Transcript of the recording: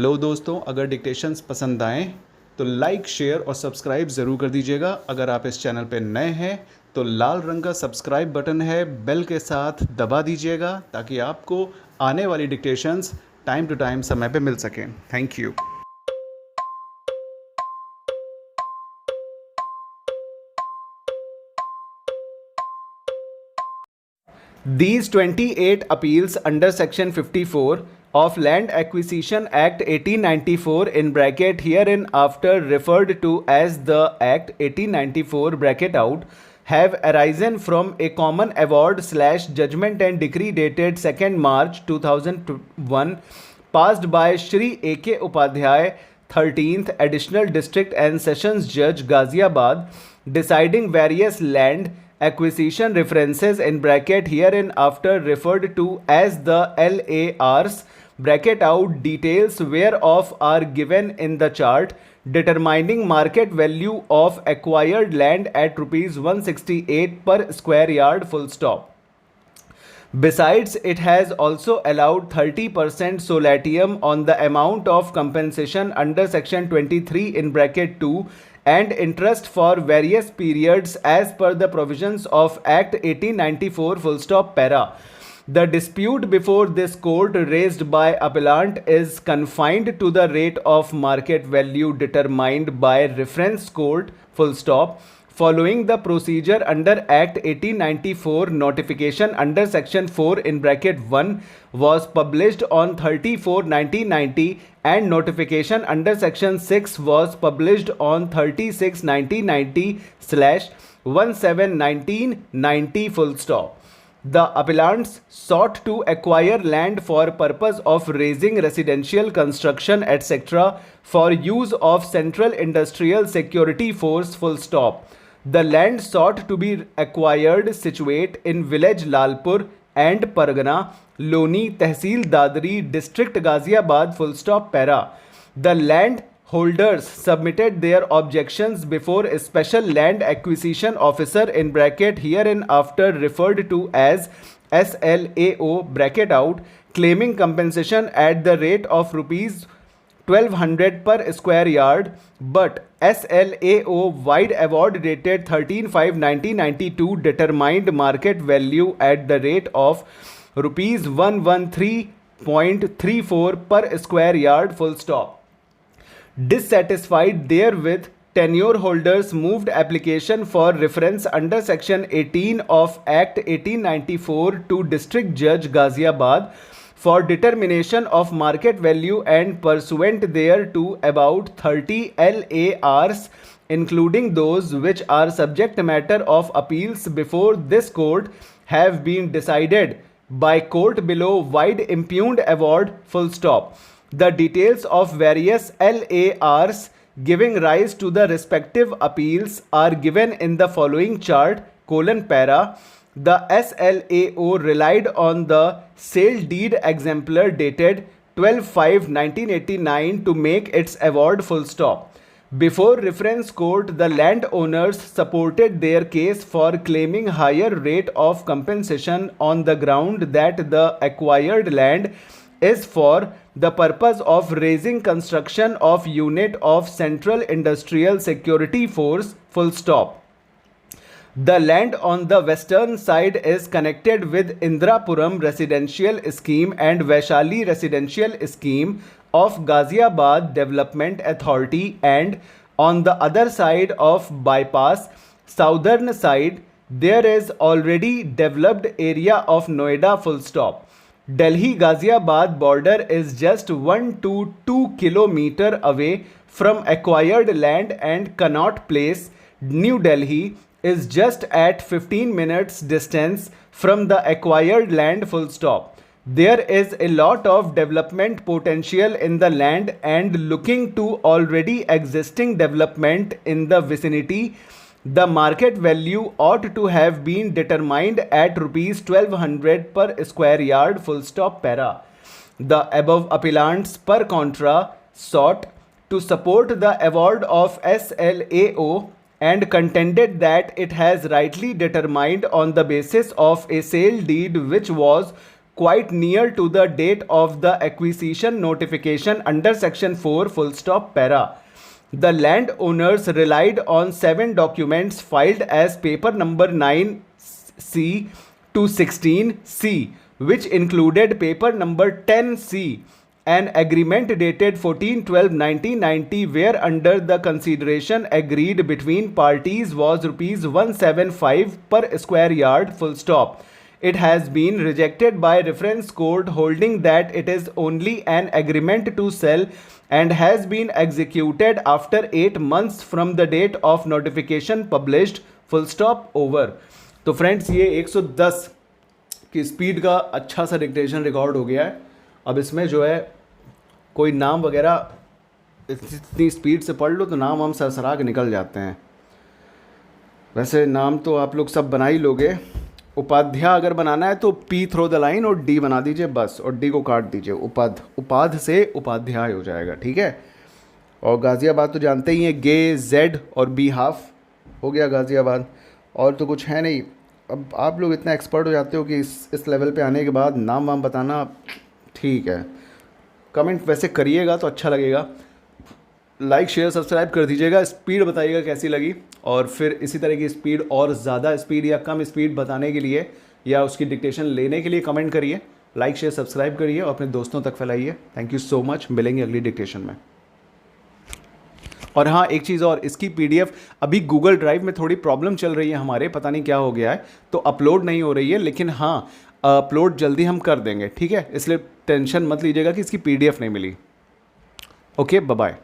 Hello दोस्तों, अगर dictations पसंद आएँ तो लाइक, शेयर और सब्सक्राइब ज़रूर कर दीजिएगा। अगर आप इस चैनल पे नए हैं तो लाल रंग का सब्सक्राइब बटन है, बेल के साथ दबा दीजिएगा ताकि आपको आने वाली डिक्टेशंस टाइम टू टाइम समय पे मिल सकें। Thank you. These 28 appeals under Section 54 of Land Acquisition Act 1894 in bracket herein after referred to as the Act 1894 bracket out have arisen from a common award / judgment and decree dated 2nd March 2001 passed by Shri A.K. Upadhyay 13th Additional District and Sessions Judge Ghaziabad deciding various land acquisition references in bracket herein after referred to as the LARs bracket out details whereof are given in the chart determining market value of acquired land at rupees 168 per square yard full stop. Besides, it has also allowed 30% solatium on the amount of compensation under section 23 in bracket 2 and interest for various periods as per the provisions of Act 1894 full stop para. The dispute before this court raised by appellant is confined to the rate of market value determined by reference court full stop. Following the procedure under Act 1894, notification under Section 4 in bracket 1 was published on 30/4/1990 and notification under Section 6 was published on 30/6/1990/17/1990 full stop. The appellants sought to acquire land for purpose of raising residential construction etc. for use of Central Industrial Security Force full stop. The land sought to be acquired situate in village Lalpur and Pargana, Loni, Tehsil Dadri, District Ghaziabad full stop para. The land holders submitted their objections before a special land acquisition officer in bracket herein after referred to as SLAO bracket out claiming compensation at the rate of rupees 1200 per square yard, but SLAO wide award dated 13/5/1992 determined market value at the rate of rupees 113.34 per square yard full stop. Dissatisfied therewith, tenure holders moved application for reference under section 18 of Act 1894 to District Judge Ghaziabad for determination of market value and pursuant thereto about 30 LARs including those which are subject matter of appeals before this court have been decided by court below wide impugned award full stop. The details of various LARs giving rise to the respective appeals are given in the following chart (para). The SLAO relied on the sale deed exemplar dated 12/5/1989 to make its award full stop. Before reference court, the landowners supported their case for claiming higher rate of compensation on the ground that the acquired land is for the purpose of raising construction of unit of Central Industrial Security Force full stop. The land on the western side is connected with Indrapuram Residential Scheme and Vaishali Residential Scheme of Ghaziabad Development Authority, and on the other side of bypass, southern side, there is already developed area of Noida full stop. Delhi Ghaziabad border is just 1 to 2 km away from acquired land and Connaught Place, New Delhi is just at 15 minutes distance from the acquired land full stop. There is a lot of development potential in the land and looking to already existing development in the vicinity, the market value ought to have been determined at rupees 1200 per square yard full stop para. The above appellants per contra sought to support the award of SLAO and contended that it has rightly determined on the basis of a sale deed which was quite near to the date of the acquisition notification under section 4 full stop para. The landowners relied on 7 documents filed as paper number 9C to 16C, which included paper number 10C, an agreement dated 14/12/1990 whereunder the consideration agreed between parties was rupees 175 per square yard full stop. It has been rejected by reference court holding that it is only an agreement to sell and has been executed after 8 months from the date of notification published full stop over. तो friends ये 110 की speed का अच्छा सा dictation record हो गया है. अब इसमें जो है कोई नाम वगैरह इतनी स्पीड से पढ़ लो तो नाम हम सरसरा के निकल जाते हैं. वैसे नाम तो आप लोग सब बना ही लोगे. उपाध्याय अगर बनाना है तो पी थ्रो द लाइन और डी बना दीजिए बस, और डी को काट दीजिए. उपाध से उपाध्याय हो जाएगा. ठीक है. और गाज़ियाबाद तो जानते ही हैं, गे जेड और बी हाफ हो गया गाज़ियाबाद. और तो कुछ है नहीं. अब आप लोग इतना एक्सपर्ट हो जाते हो कि इस लेवल पे आने के बाद नाम वाम बताना ठीक है. कमेंट वैसे करिएगा तो अच्छा लगेगा. लाइक शेयर सब्सक्राइब कर दीजिएगा. स्पीड बताइएगा कैसी लगी, और फिर इसी तरह की स्पीड और ज़्यादा स्पीड या कम स्पीड बताने के लिए या उसकी डिक्टेशन लेने के लिए कमेंट करिए. लाइक शेयर सब्सक्राइब करिए और अपने दोस्तों तक फैलाइए. Thank you so much. मिलेंगे अगली डिक्टेशन में. और हाँ, एक चीज़ और, इसकी PDF अभी गूगल ड्राइव में थोड़ी प्रॉब्लम चल रही है हमारे, पता नहीं क्या हो गया है, तो अपलोड नहीं हो रही है. लेकिन हाँ, अपलोड जल्दी हम कर देंगे. ठीक है. इसलिए टेंशन मत लीजिएगा कि इसकी PDF नहीं मिली. Okay, bye bye.